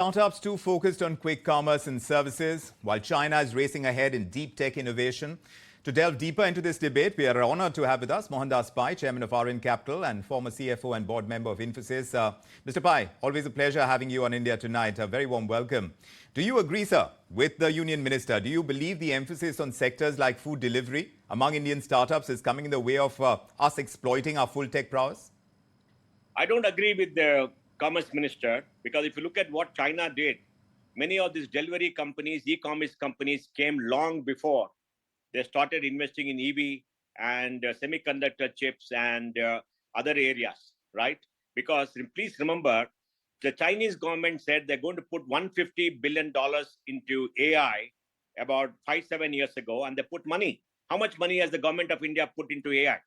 Startups too focused on quick commerce and services, while China is racing ahead in deep tech innovation. To delve deeper into this debate, we are honored to have with us Mohandas Pai, Chairman of RN Capital and former CFO and board member of Infosys. Mr. Pai, always a pleasure having you on India Tonight. A very warm welcome. Do you agree, sir, with the Union Minister? Do you believe the emphasis on sectors like food delivery among Indian startups is coming in the way of us exploiting our full tech prowess? I don't agree with the Commerce Minister, because if you look at what China did, many of these delivery companies, e-commerce companies came long before they started investing in EV and semiconductor chips and other areas, right? Because please remember, the Chinese government said they're going to put $150 billion into AI about 5-7 years ago, and they put money. How much money has the government of India put into AI?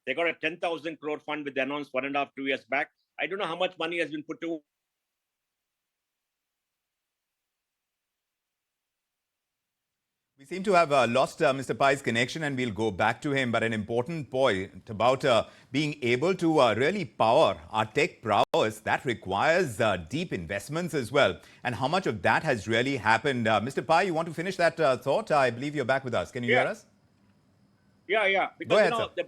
They got a 10,000 crore fund which they announced 1.5-2 years back. I don't know how much money has been put to. We seem to have lost Mr. Pai's connection, and we'll go back to him. But an important point about being able to really power our tech prowess, that requires deep investments as well. And how much of that has really happened? Mr. Pai, you want to finish that thought? I believe you're back with us. Can you hear us? Yeah. Because go ahead, sir.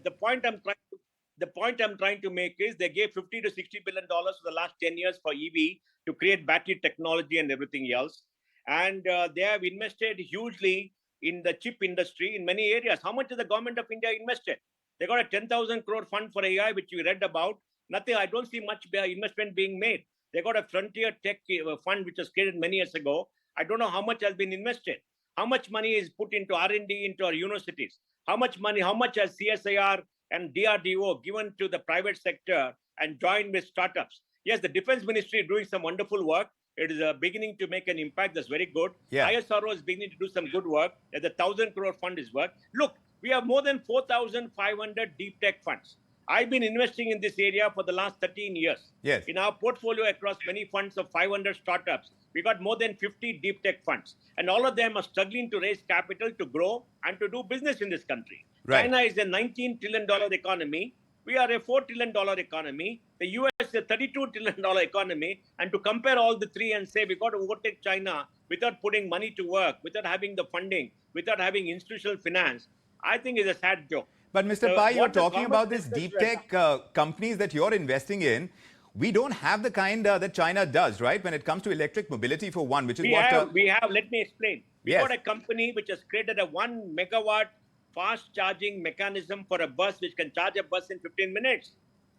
The point I'm trying to make is they gave $50 to $60 billion for the last 10 years for EV to create battery technology and everything else. And they have invested hugely in the chip industry in many areas. How much has the government of India invested? They got a 10,000 crore fund for AI, which we read about. Nothing. I don't see much investment being made. They got a frontier tech fund, which was created many years ago. I don't know how much has been invested. How much money is put into R&D into our universities? How much has CSIR and DRDO given to the private sector and joined with startups? Yes, the Defense Ministry is doing some wonderful work. It is beginning to make an impact. That's very good. Yeah. ISRO is beginning to do some good work. The 1,000 crore fund is work. Look, we have more than 4,500 deep tech funds. I've been investing in this area for the last 13 years. Yes. In our portfolio across many funds of 500 startups, we got more than 50 deep tech funds. And all of them are struggling to raise capital to grow and to do business in this country. Right. China is a $19 trillion economy. We are a $4 trillion economy. The US is a $32 trillion economy. And to compare all the three and say we got to overtake China without putting money to work, without having the funding, without having institutional finance, I think is a sad joke. But Mr. Pai, you're talking about these deep tech companies that you're investing in. We don't have the kind that China does, right? When it comes to electric mobility, for one, which is we have. Let me explain. We Yes. got a company which has created a 1 megawatt fast charging mechanism for a bus, which can charge a bus in 15 minutes.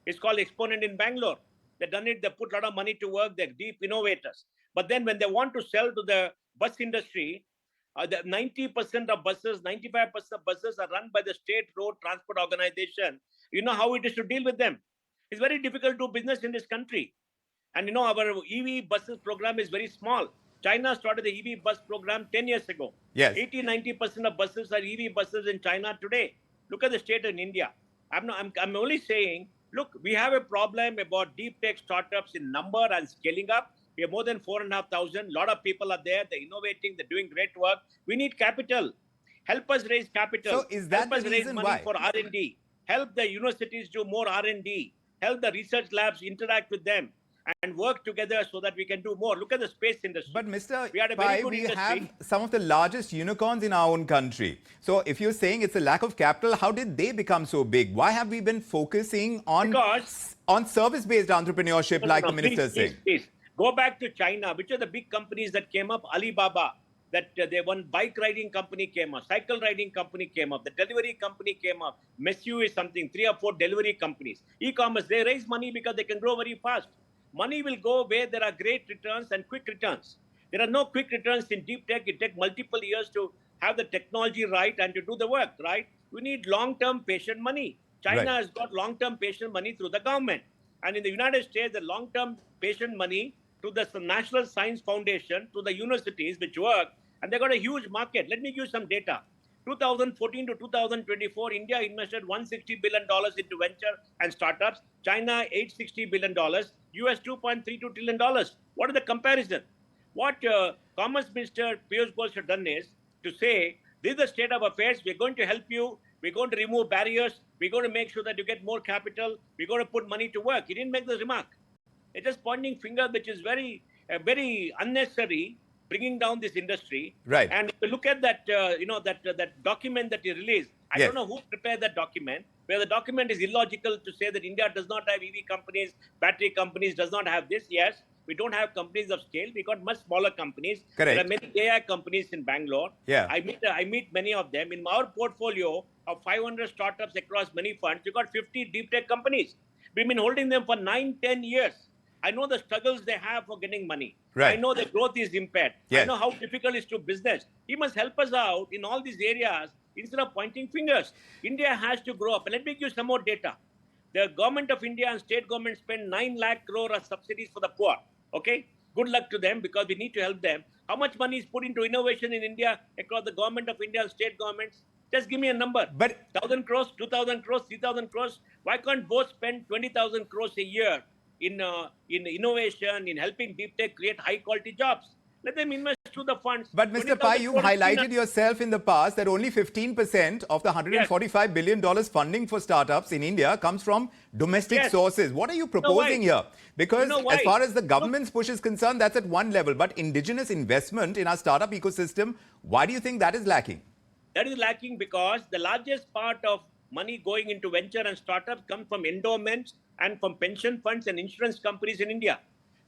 It's called Exponent in Bangalore. They've done it. They put a lot of money to work. They're deep innovators. But then when they want to sell to the bus industry, the 90% of buses, 95% of buses are run by the State Road Transport Organization. You know how it is to deal with them. It's very difficult to do business in this country. And you know, our EV buses program is very small. China started the EV bus program 10 years ago. Yes. 80-90% of buses are EV buses in China today. Look at the state in India. I'm only saying, look, we have a problem about deep tech startups in number and scaling up. We have more than 4,500. A lot of people are there. They're innovating. They're doing great work. We need capital. Help us raise capital. So is that Help the us raise reason money why? for R&D. Help the universities do more R&D. Help the research labs interact with them and work together so that we can do more. Look at the space industry. But Mr. Pai, we have some of the largest unicorns in our own country. So if you're saying it's a lack of capital, how did they become so big? Why have we been focusing on service-based entrepreneurship like the minister is saying? Please. Go back to China. Which are the big companies that came up? Alibaba. That they one bike riding company came up, cycle riding company came up, the delivery company came up. Messu is something, 3 or 4 delivery companies. E-commerce, they raise money because they can grow very fast. Money will go where there are great returns and quick returns. There are no quick returns in deep tech. It takes multiple years to have the technology right and to do the work, right? We need long-term patient money. China has got long-term patient money through the government. And in the United States, the long-term patient money to the National Science Foundation, to the universities which work, and they got a huge market. Let me give you some data. 2014 to 2024, India invested $160 billion into venture and startups. China, $860 billion. US, $2.32 trillion. What is the comparison? What Commerce Minister Piyush Goyal has done is to say, this is the state of affairs. We're going to help you. We're going to remove barriers. We're going to make sure that you get more capital. We're going to put money to work. He didn't make the remark. It's just pointing finger, which is very very unnecessary, bringing down this industry. Right. And if you look at that, that document that he released, I Yes. don't know who prepared that document, where the document is illogical to say that India does not have EV companies, battery companies, does not have this. Yes, we don't have companies of scale. We got much smaller companies. Correct. There are many AI companies in Bangalore. Yeah. I meet many of them. In our portfolio of 500 startups across many funds, we got 50 deep tech companies. We've been holding them for 9-10 years. I know the struggles they have for getting money. Right. I know the growth is impaired. Yes. I know how difficult it is to business. He must help us out in all these areas instead of pointing fingers. India has to grow up. And let me give you some more data. The government of India and state government spend 9 lakh crore as subsidies for the poor. Okay? Good luck to them because we need to help them. How much money is put into innovation in India across the government of India and state governments? Just give me a number. But 1,000 crores, 2,000 crores, 3,000 crores. Why can't both spend 20,000 crores a year in innovation, in helping deep tech create high quality jobs? Let them invest through the funds. But Mr. Pai, you've highlighted yourself in the past that only 15% of the $145 billion funding for startups in India comes from domestic sources. What are you proposing here? Because as far as the government's push is concerned, that's at one level. But indigenous investment in our startup ecosystem, why do you think that is lacking? That is lacking because the largest part of money going into venture and startups comes from endowments and from pension funds and insurance companies in India.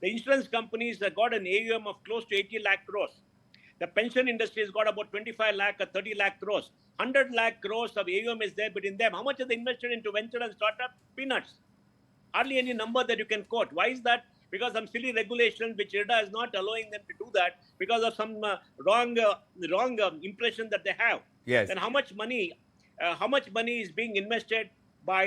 The insurance companies have got an AUM of close to 80 lakh crores. The pension industry has got about 25 lakh or 30 lakh crores. 100 lakh crores of AUM is there between them. How much are they invested into venture and startup? Peanuts. Hardly any number that you can quote. Why is that? Because some silly regulations which IRDA is not allowing them to do that because of some wrong impression that they have. Yes. Then how much money is being invested by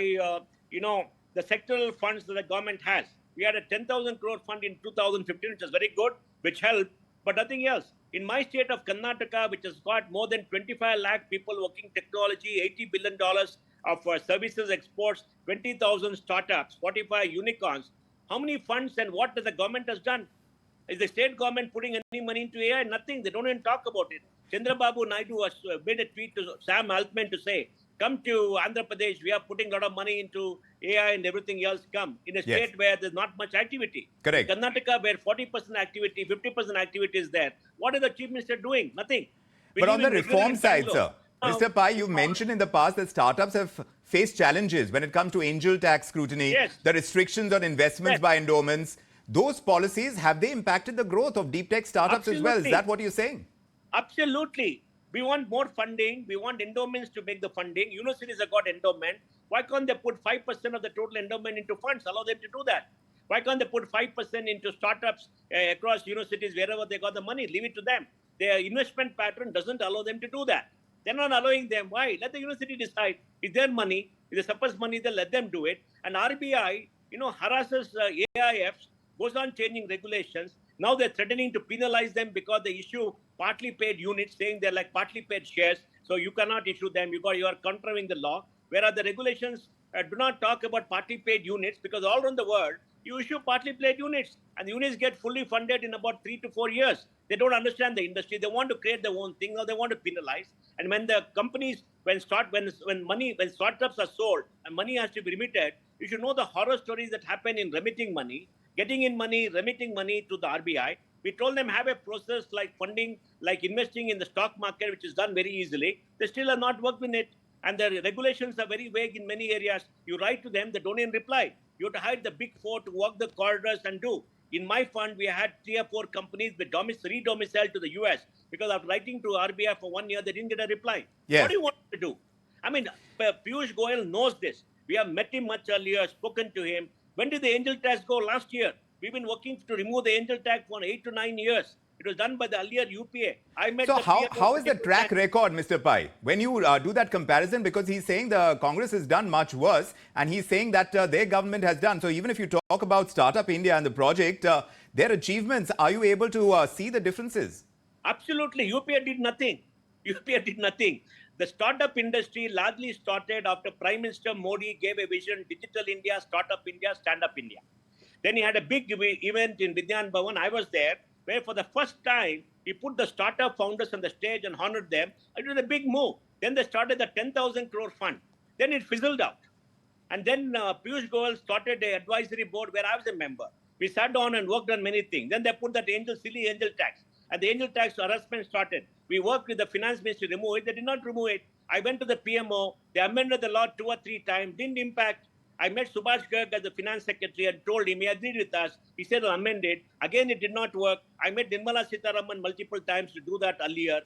the sectoral funds that the government has? We had a 10,000 crore fund in 2015, which is very good, which helped, but nothing else. In my state of Karnataka, which has got more than 25 lakh people working technology, $80 billion of services exports, 20,000 startups, 45 unicorns, how many funds and what the government has done? Is the state government putting any money into AI? Nothing. They don't even talk about it. Chandrababu Naidu has made a tweet to Sam Altman to say, come to Andhra Pradesh, we are putting a lot of money into AI and everything else come. In a state where there's not much activity. Correct. Karnataka, where 40% activity, 50% activity is there. What is the Chief Minister doing? Nothing. But on the reform side, sir, Mr. Pai, you mentioned in the past that startups have faced challenges when it comes to angel tax scrutiny, the restrictions on investments by endowments. Those policies, have they impacted the growth of deep tech startups as well? Is that what you're saying? Absolutely. We want more funding. We want endowments to make the funding. Universities have got endowment. Why can't they put 5% of the total endowment into funds? Allow them to do that. Why can't they put 5% into startups across universities, wherever they got the money? Leave it to them. Their investment pattern doesn't allow them to do that. They're not allowing them. Why? Let the university decide. It's their money. If they surplus money, they let them do it. And RBI, harasses AIFs, goes on changing regulations. Now they're threatening to penalize them because they issue partly paid units, saying they're like partly paid shares. So you cannot issue them. You are contravening the law. Whereas the regulations do not talk about partly paid units because all around the world, you issue partly paid units and the units get fully funded in about 3 to 4 years. They don't understand the industry. They want to create their own thing or they want to penalize. And when the companies, when startups are sold and money has to be remitted, you should know the horror stories that happen in remitting money, getting in money, remitting money to the RBI. We told them have a process like funding, like investing in the stock market, which is done very easily. They still are not working it. And the regulations are very vague in many areas. You write to them, they don't even reply. You have to hire the big four to walk the corridors and do. In my fund, we had 3 or 4 companies with re-domiciled to the US because after writing to RBI for 1 year, they didn't get a reply. Yes. What do you want to do? I mean, Piyush Goyal knows this. We have met him much earlier, spoken to him. When did the angel tax go? Last year. We've been working to remove the angel tax for 8 to 9 years. It was done by the earlier UPA. So how is the track record, Mr. Pai? When you do that comparison, because he's saying the Congress has done much worse, and he's saying that their government has done. So even if you talk about Startup India and the project, their achievements, are you able to see the differences? Absolutely. UPA did nothing. UPA did nothing. The startup industry largely started after Prime Minister Modi gave a vision, Digital India, Startup India, Stand Up India. Then he had a big event in Vidyan Bhavan. I was there, where for the first time, he put the startup founders on the stage and honored them. It was a big move. Then they started the 10,000 crore fund. Then it fizzled out. And then Piyush Goyal started an advisory board where I was a member. We sat down and worked on many things. Then they put that silly angel tax. And the angel tax harassment started. We worked with the finance ministry to remove it. They did not remove it. I went to the PMO. They amended the law 2 or 3 times. Didn't impact. I met Subhash Garg as the finance secretary and told him he agreed with us. He said to amend it. Again, it did not work. I met Nirmala Sitharaman multiple times to do that earlier.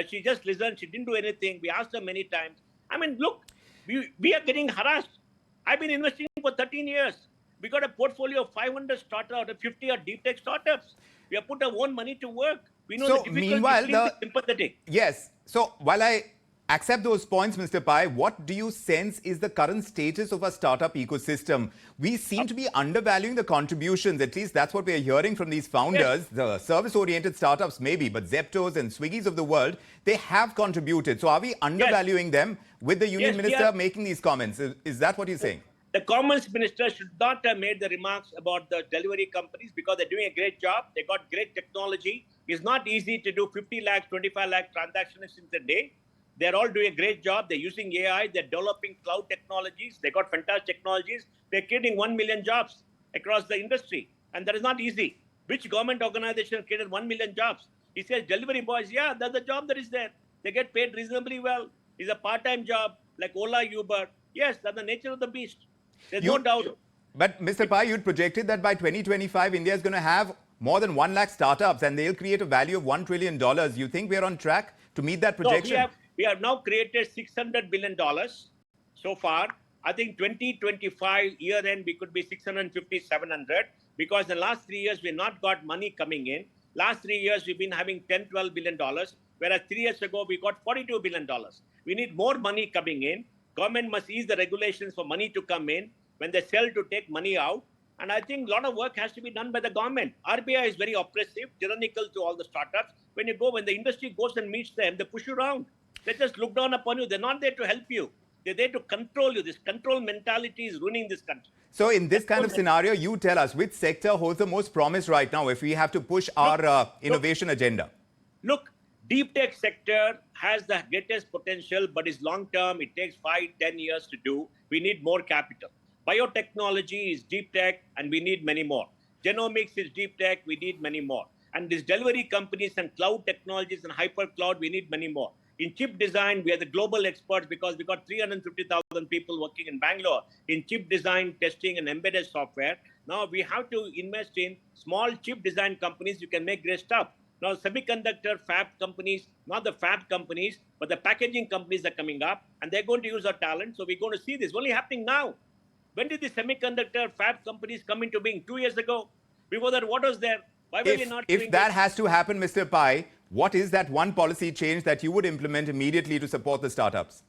She just listened. She didn't do anything. We asked her many times. I mean, look, we are getting harassed. I've been investing for 13 years. We got a portfolio of 500 startups out of 50 are deep tech startups. We have put our own money to work. We know So, the difficulty. meanwhile, Please be sympathetic. Yes. So, while I accept those points, Mr. Pai, what do you sense is the current status of our startup ecosystem? We seem to be undervaluing the contributions. At least that's what we're hearing from these founders. Yes. The service-oriented startups maybe, but Zeptos and Swiggies of the world, they have contributed. So, are we undervaluing them with the union minister making these comments? Is that what you're saying? The Commerce Minister should not have made the remarks about the delivery companies because they're doing a great job. They got great technology. It's not easy to do 50 lakh, 25 lakh transactions in a day. They're all doing a great job. They're using AI. They're developing cloud technologies. They got fantastic technologies. They're creating 1 million jobs across the industry. And that is not easy. Which government organization created 1 million jobs? He says delivery boys, yeah, that's the job that is there. They get paid reasonably well. It's a part-time job like Ola, Uber. Yes, that's the nature of the beast. There's no doubt. But Mr. Pai, you'd projected that by 2025, India is going to have more than 1 lakh startups and they'll create a value of $1 trillion. You think we're on track to meet that projection? No, we have now created $600 billion so far. I think 2025 year end, we could be 650, 700 because in the last 3 years, we've not got money coming in. Last 3 years, we've been having $10, $12 billion, whereas 3 years ago, we got $42 billion. We need more money coming in. Government must ease the regulations for money to come in when they sell to take money out. And I think a lot of work has to be done by the government. RBI is very oppressive, tyrannical to all the startups. When the industry goes and meets them, they push you around. They just look down upon you. They're not there to help you. They're there to control you. This control mentality is ruining this country. So in this kind of scenario, you tell us, which sector holds the most promise right now if we have to push our innovation agenda? Look, deep tech sector has the greatest potential, but is long term. It takes 5, 10 years to do. We need more capital. Biotechnology is deep tech, and we need many more. Genomics is deep tech. We need many more. And these delivery companies and cloud technologies and hyper cloud, we need many more. In chip design, we are the global experts because we got 350,000 people working in Bangalore in chip design, testing, and embedded software. Now we have to invest in small chip design companies who can make great stuff. Now, semiconductor fab companies, not the fab companies, but the packaging companies are coming up, and they're going to use our talent. So we're going to see this only happening now. When did the semiconductor fab companies come into being? 2 years ago. Before that, what was there? Why were we not doing If that this? has to happen, Mr. Pai, what is that one policy change that you would implement immediately to support the startups?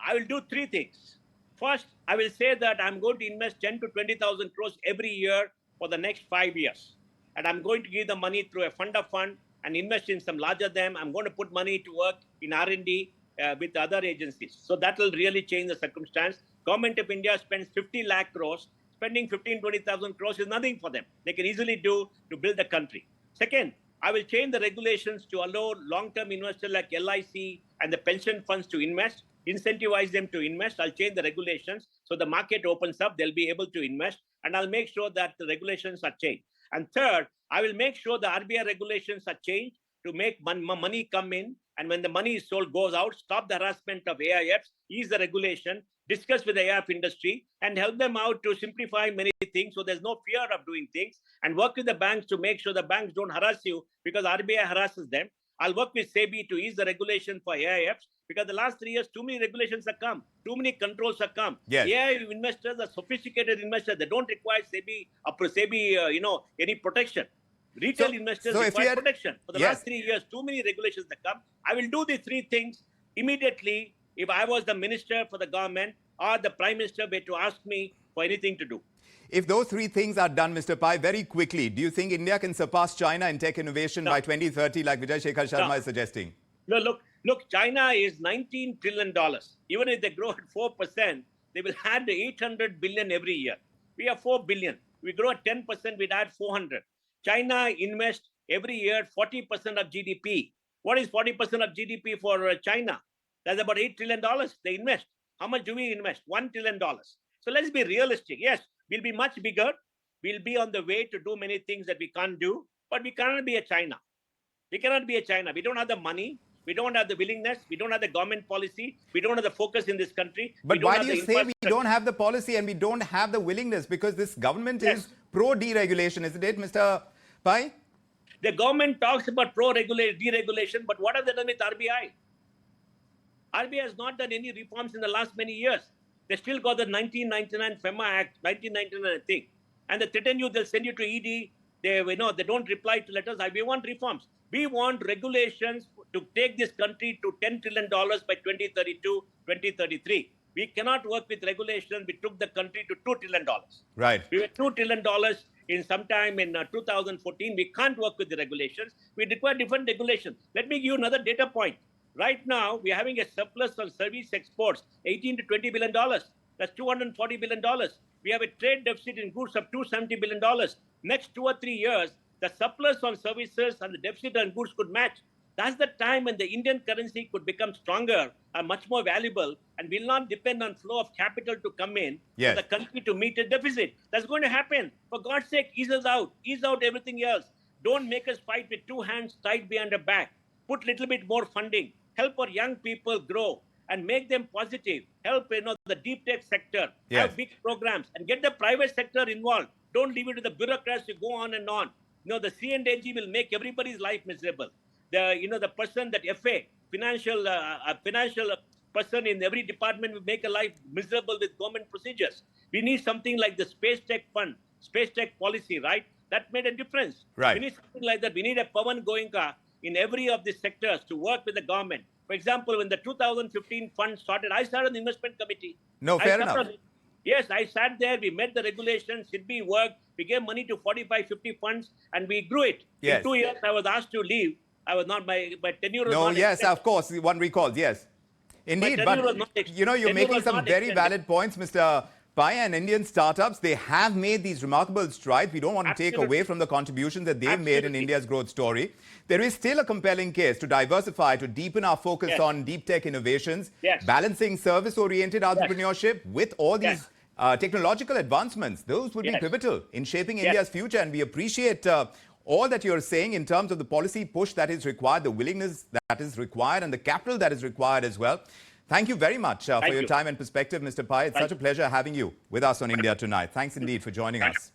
I will do 3 things. First, I will say that I'm going to invest 10 to 20,000 crores every year for the next 5 years. And I'm going to give the money through a fund of fund and invest in some larger them. I'm going to put money to work in R&D with other agencies. So that will really change the circumstance. Government of India spends 50 lakh crores. Spending 15, 20,000 crores is nothing for them. They can easily do to build the country. Second, I will change the regulations to allow long-term investors like LIC and the pension funds to invest, incentivize them to invest. I'll change the regulations so the market opens up, they'll be able to invest, and I'll make sure that the regulations are changed. And third, I will make sure the RBI regulations are changed to make money come in, and when the money is sold, goes out, stop the harassment of AIFs, ease the regulation, discuss with the AIF industry, and help them out to simplify many things so there's no fear of doing things, and work with the banks to make sure the banks don't harass you because RBI harasses them. I'll work with SEBI to ease the regulation for AIFs because the last 3 years, too many regulations have come, too many controls have come. Yes. AIF investors are sophisticated investors. They don't require SEBI, any protection. Retail investors require protection. For the last 3 years, too many regulations have come. I will do these 3 things immediately if I was the minister for the government or the prime minister were to ask me for anything to do. If those 3 things are done, Mr. Pai, very quickly, do you think India can surpass China in tech innovation by 2030 like Vijay Shekhar Sharma is suggesting? No, look, China is $19 trillion. Even if they grow at 4%, they will add 800 billion every year. We have 4 billion. We grow at 10%, we'd add 400. China invests every year 40% of GDP. What is 40% of GDP for China? That's about $8 trillion they invest. How much do we invest? $1 trillion. So let's be realistic. Yes, we'll be much bigger. We'll be on the way to do many things that we can't do, but we cannot be a China. We cannot be a China. We don't have the money. We don't have the willingness. We don't have the government policy. We don't have the focus in this country. But why do you say we don't have the policy and we don't have the willingness? Because this government is pro-deregulation, isn't it, Mr. Pai? The government talks about deregulation, but what have they done with RBI? RBI has not done any reforms in the last many years. They still got the 1999 FEMA Act, 1999, I think. And they threaten you, they'll send you to ED. They don't reply to letters. We want reforms. We want regulations to take this country to $10 trillion by 2032, 2033. We cannot work with regulations. We took the country to $2 trillion. Right. We were $2 trillion in sometime in 2014. We can't work with the regulations. We require different regulations. Let me give you another data point. Right now, we're having a surplus on service exports, $18 to $20 billion. That's $240 billion. We have a trade deficit in goods of $270 billion. Next 2 or 3 years, the surplus on services and the deficit on goods could match. That's the time when the Indian currency could become stronger and much more valuable and will not depend on flow of capital to come in for the country to meet a deficit. That's going to happen. For God's sake, ease us out. Ease out everything else. Don't make us fight with two hands tied behind our back. Put a little bit more funding. Help our young people grow and make them positive. Help the deep tech sector. Have big programs and get the private sector involved. Don't leave it to the bureaucrats to go on and on. The C&AG will make everybody's life miserable. The person that FA, financial person in every department will make a life miserable with government procedures. We need something like the Space Tech Fund, Space Tech Policy, right? That made a difference. Right. We need something like that. We need a Pawan Goenka in every of these sectors to work with the government. For example, when the 2015 fund started, I sat on the investment committee. No, fair enough. Yes, I sat there. We met the regulations. SIDBI worked. We gave money to 45, 50 funds, and we grew it. Yes. In 2 years, I was asked to leave. I was not, my tenure was No, not yes, extended. of course, one recalls, yes. Indeed, but you're making some very valid points, Mr. Pai, and Indian startups, they have made these remarkable strides. We don't want to take away from the contributions that they've made in India's growth story. There is still a compelling case to diversify, to deepen our focus on deep tech innovations, balancing service-oriented entrepreneurship with all these technological advancements. Those would be pivotal in shaping India's future, and we appreciate all that you're saying in terms of the policy push that is required, the willingness that is required, and the capital that is required as well. Thank you very much for your time and perspective, Mr. Pai. It's such a pleasure having you with us on India Tonight. Thanks indeed for joining us.